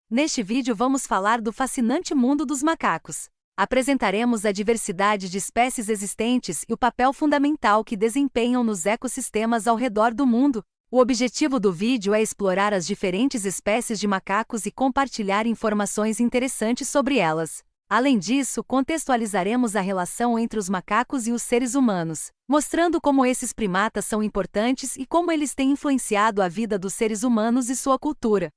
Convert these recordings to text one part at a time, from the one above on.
Neste vídeo vamos falar do fascinante mundo dos macacos. Apresentaremos a diversidade de espécies existentes e o papel fundamental que desempenham nos ecossistemas ao redor do mundo. O objetivo do vídeo é explorar as diferentes espécies de macacos e compartilhar informações interessantes sobre elas. Além disso, contextualizaremos a relação entre os macacos e os seres humanos, mostrando como esses primatas são importantes e como eles têm influenciado a vida dos seres humanos e sua cultura.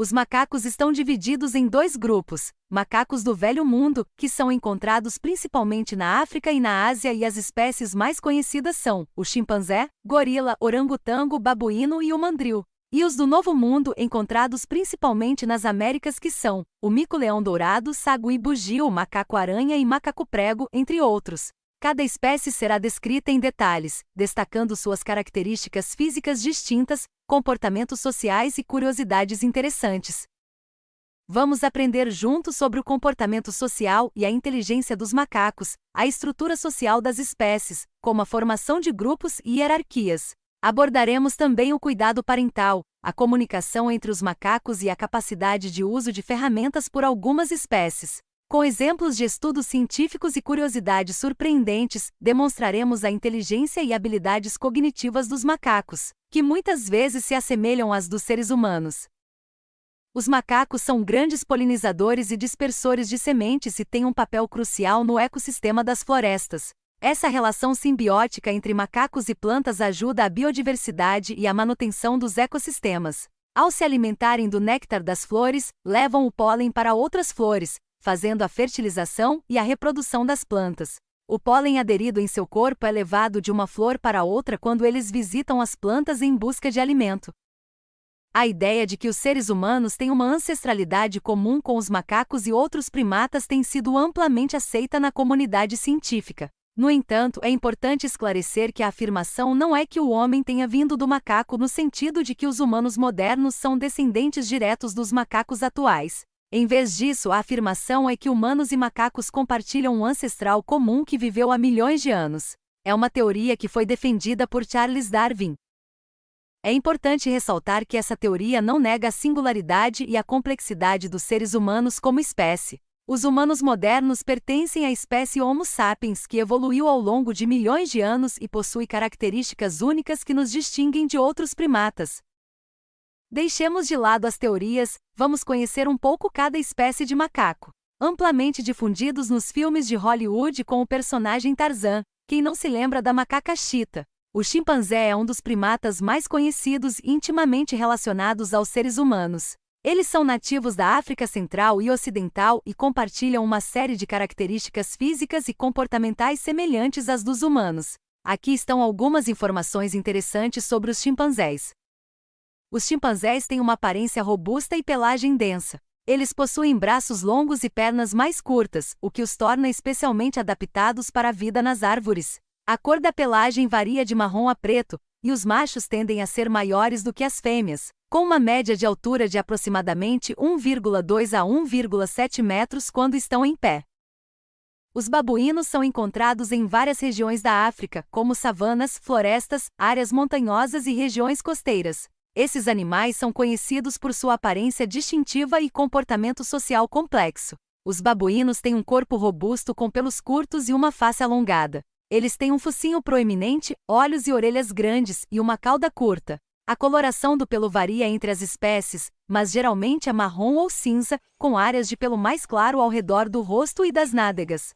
Os macacos estão divididos em dois grupos: macacos do Velho Mundo, que são encontrados principalmente na África e na Ásia, e as espécies mais conhecidas são o chimpanzé, gorila, orangotango, babuíno e o mandril. E os do Novo Mundo, encontrados principalmente nas Américas, que são o mico-leão dourado, sagui-bugio, macaco-aranha e macaco-prego, entre outros. Cada espécie será descrita em detalhes, destacando suas características físicas distintas, comportamentos sociais e curiosidades interessantes. Vamos aprender juntos sobre o comportamento social e a inteligência dos macacos, a estrutura social das espécies, como a formação de grupos e hierarquias. Abordaremos também o cuidado parental, a comunicação entre os macacos e a capacidade de uso de ferramentas por algumas espécies. Com exemplos de estudos científicos e curiosidades surpreendentes, demonstraremos a inteligência e habilidades cognitivas dos macacos, que muitas vezes se assemelham às dos seres humanos. Os macacos são grandes polinizadores e dispersores de sementes e têm um papel crucial no ecossistema das florestas. Essa relação simbiótica entre macacos e plantas ajuda a biodiversidade e a manutenção dos ecossistemas. Ao se alimentarem do néctar das flores, levam o pólen para outras flores, fazendo a fertilização e a reprodução das plantas. O pólen aderido em seu corpo é levado de uma flor para outra quando eles visitam as plantas em busca de alimento. A ideia de que os seres humanos têm uma ancestralidade comum com os macacos e outros primatas tem sido amplamente aceita na comunidade científica. No entanto, é importante esclarecer que a afirmação não é que o homem tenha vindo do macaco no sentido de que os humanos modernos são descendentes diretos dos macacos atuais. Em vez disso, a afirmação é que humanos e macacos compartilham um ancestral comum que viveu há milhões de anos. É uma teoria que foi defendida por Charles Darwin. É importante ressaltar que essa teoria não nega a singularidade e a complexidade dos seres humanos como espécie. Os humanos modernos pertencem à espécie Homo sapiens, que evoluiu ao longo de milhões de anos e possui características únicas que nos distinguem de outros primatas. Deixemos de lado as teorias, vamos conhecer um pouco cada espécie de macaco. Amplamente difundidos nos filmes de Hollywood com o personagem Tarzan, quem não se lembra da macaca Cheetah? O chimpanzé é um dos primatas mais conhecidos e intimamente relacionados aos seres humanos. Eles são nativos da África Central e Ocidental e compartilham uma série de características físicas e comportamentais semelhantes às dos humanos. Aqui estão algumas informações interessantes sobre os chimpanzés. Os chimpanzés têm uma aparência robusta e pelagem densa. Eles possuem braços longos e pernas mais curtas, o que os torna especialmente adaptados para a vida nas árvores. A cor da pelagem varia de marrom a preto, e os machos tendem a ser maiores do que as fêmeas, com uma média de altura de aproximadamente 1,2 a 1,7 metros quando estão em pé. Os babuínos são encontrados em várias regiões da África, como savanas, florestas, áreas montanhosas e regiões costeiras. Esses animais são conhecidos por sua aparência distintiva e comportamento social complexo. Os babuínos têm um corpo robusto com pelos curtos e uma face alongada. Eles têm um focinho proeminente, olhos e orelhas grandes e uma cauda curta. A coloração do pelo varia entre as espécies, mas geralmente é marrom ou cinza, com áreas de pelo mais claro ao redor do rosto e das nádegas.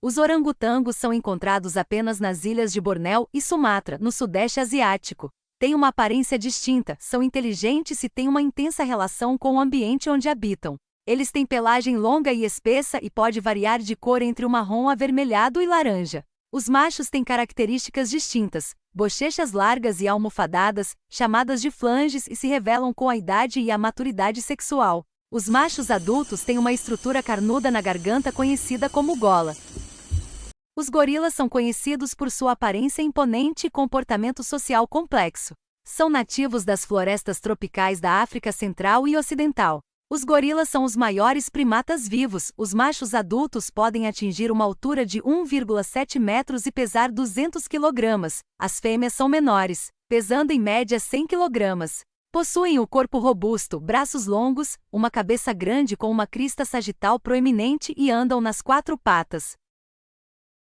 Os orangotangos são encontrados apenas nas ilhas de Bornéu e Sumatra, no Sudeste Asiático. Têm uma aparência distinta, são inteligentes e têm uma intensa relação com o ambiente onde habitam. Eles têm pelagem longa e espessa e pode variar de cor entre o marrom avermelhado e laranja. Os machos têm características distintas, bochechas largas e almofadadas, chamadas de flanges, e se revelam com a idade e a maturidade sexual. Os machos adultos têm uma estrutura carnuda na garganta conhecida como gola. Os gorilas são conhecidos por sua aparência imponente e comportamento social complexo. São nativos das florestas tropicais da África Central e Ocidental. Os gorilas são os maiores primatas vivos. Os machos adultos podem atingir uma altura de 1,7 metros e pesar 200 kg. As fêmeas são menores, pesando em média 100 kg. Possuem o corpo robusto, braços longos, uma cabeça grande com uma crista sagital proeminente e andam nas quatro patas.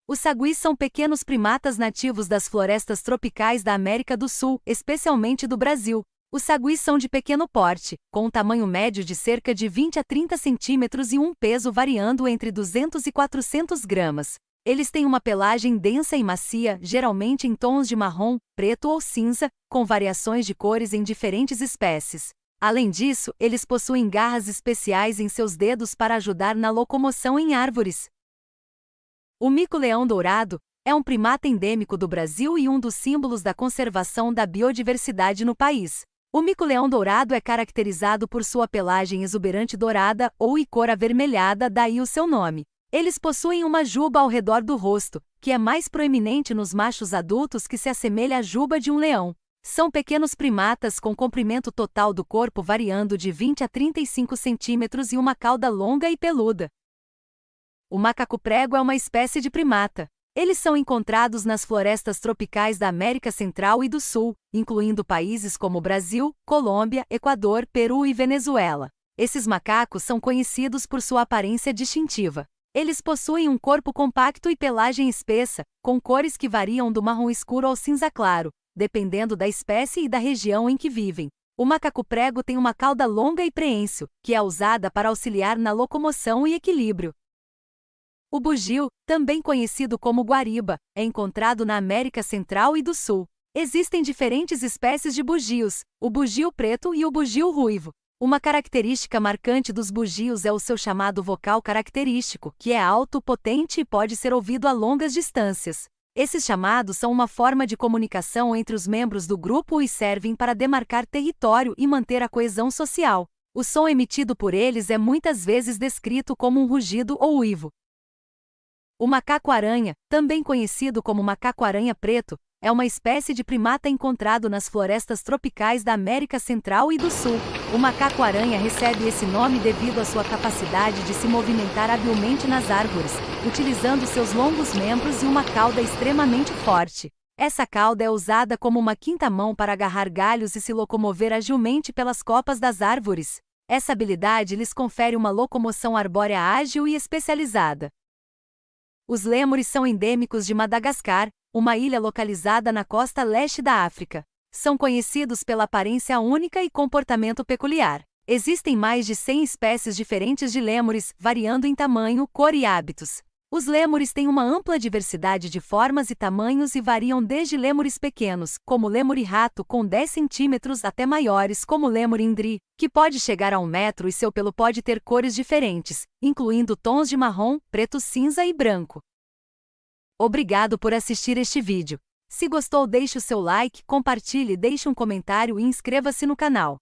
Os saguis são pequenos primatas nativos das florestas tropicais da América do Sul, especialmente do Brasil. Os saguis são de pequeno porte, com um tamanho médio de cerca de 20 a 30 centímetros e um peso variando entre 200 e 400 gramas. Eles têm uma pelagem densa e macia, geralmente em tons de marrom, preto ou cinza, com variações de cores em diferentes espécies. Além disso, eles possuem garras especiais em seus dedos para ajudar na locomoção em árvores. O mico-leão dourado é um primata endêmico do Brasil e um dos símbolos da conservação da biodiversidade no país. O mico-leão dourado é caracterizado por sua pelagem exuberante dourada ou cor avermelhada, daí o seu nome. Eles possuem uma juba ao redor do rosto, que é mais proeminente nos machos adultos que se assemelha à juba de um leão. São pequenos primatas com comprimento total do corpo variando de 20 a 35 centímetros e uma cauda longa e peluda. O macaco-prego é uma espécie de primata. Eles são encontrados nas florestas tropicais da América Central e do Sul, incluindo países como Brasil, Colômbia, Equador, Peru e Venezuela. Esses macacos são conhecidos por sua aparência distintiva. Eles possuem um corpo compacto e pelagem espessa, com cores que variam do marrom escuro ao cinza claro, dependendo da espécie e da região em que vivem. O macaco-prego tem uma cauda longa e preênsil, que é usada para auxiliar na locomoção e equilíbrio. O bugio, também conhecido como guariba, é encontrado na América Central e do Sul. Existem diferentes espécies de bugios, o bugio preto e o bugio ruivo. Uma característica marcante dos bugios é o seu chamado vocal característico, que é alto, potente e pode ser ouvido a longas distâncias. Esses chamados são uma forma de comunicação entre os membros do grupo e servem para demarcar território e manter a coesão social. O som emitido por eles é muitas vezes descrito como um rugido ou uivo. O macaco-aranha, também conhecido como macaco-aranha preto, é uma espécie de primata encontrado nas florestas tropicais da América Central e do Sul. O macaco-aranha recebe esse nome devido à sua capacidade de se movimentar habilmente nas árvores, utilizando seus longos membros e uma cauda extremamente forte. Essa cauda é usada como uma quinta mão para agarrar galhos e se locomover agilmente pelas copas das árvores. Essa habilidade lhes confere uma locomoção arbórea ágil e especializada. Os lêmures são endêmicos de Madagascar, uma ilha localizada na costa leste da África. São conhecidos pela aparência única e comportamento peculiar. Existem mais de 100 espécies diferentes de lêmures, variando em tamanho, cor e hábitos. Os lêmures têm uma ampla diversidade de formas e tamanhos e variam desde lêmures pequenos, como o lêmure-rato com 10 centímetros, até maiores, como o lêmure-indri, que pode chegar a 1 metro e seu pelo pode ter cores diferentes, incluindo tons de marrom, preto, cinza e branco. Obrigado por assistir este vídeo. Se gostou, deixe o seu like, compartilhe, deixe um comentário e inscreva-se no canal.